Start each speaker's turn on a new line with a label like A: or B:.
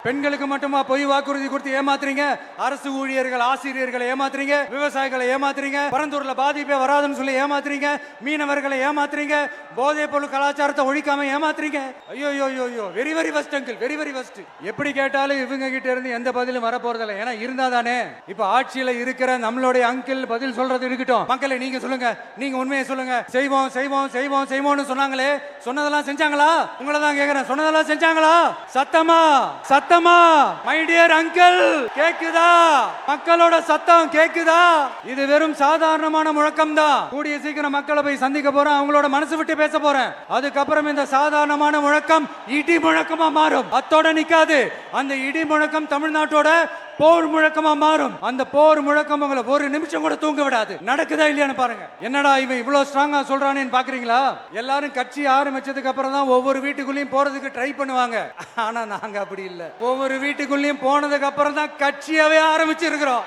A: பெண்களுக்கு மட்டுமா பொய் வாக்குறுதி கொடுத்து ஏமாத்துறீங்க? அரசு ஊழியர்கள், ஆசிரியர்களை ஏமாத்துறீங்க, விவசாயிகளை ஏமாத்துறீங்க, பரந்தூர்ல பாதிப்பே வராதுன்னு சொல்லி ஏமாத்துறீங்க, மீனவர்களை ஏமாத்துறீங்க, போதைப் பொருள் கலாச்சாரத்தை ஒழிக்காம ஏமாத்துறீங்க. ஐயோ ஐயோ, very very first uncle, very very first. எப்படி கேட்டாலும் இவங்க கிட்ட இருந்து எந்த பதிலும் வர போறதில்லை. ஏன்னா இருந்தா தானே. இப்ப ஆட்சியில இருக்கிற நம்மளுடைய அங்கிள் பதில் சொல்றது இருக்கட்டும். மக்களை நீங்க சொல்லுங்க, நீங்க உண்மையை சொல்லுங்க. செய்வோம் செய்வோம் செய்வோம் செய்வோம்னு சொன்னாங்களே, சொன்னதெல்லாம் செஞ்சாங்களா? உங்களை தான் கேக்குறேன், சொன்னதெல்லாம் செஞ்சாங்களா? சத்தமா சத்தமா மை டியர் அங்கிள், கேக்குதா? மக்களோட சத்தம் கேக்குதா? இது வெறும் சாதாரணமான முழக்கம் தான். கூடிய சீக்கிரம் மக்களை போய் சந்திக்க போறேன், அவங்களோட மனசு விட்டு பேச போறேன். அதுக்கப்புறம் இந்த சாதாரணமான முழக்கம் இடி முழக்கமா மாறும். அத்தோட நிக்காது. அந்த இடி முழக்கம் தமிழ்நாட்டோட போர் முழக்கமா மாறும். அந்த போர் முழக்கம் உங்களை ஒரு நிமிஷம் கூட தூங்க விடாது. நடக்குதா இல்லையான்னு பாருங்க. என்னடா இவன் இவ்வளவு ஸ்ட்ராங்கா சொல்றானேன்னு பாக்குறீங்களா? எல்லாரும் கட்சி ஆரம்பிச்சதுக்கு அப்புறம் தான் ஒவ்வொரு வீட்டுக்குள்ளேயும் போறதுக்கு ட்ரை பண்ணுவாங்க. ஆனா நாங்க அப்படி இல்ல. ஒவ்வொரு வீட்டுக்குள்ளேயும் போனதுக்கு அப்புறம் தான் கட்சியாவே ஆரம்பிச்சிருக்கிறோம்.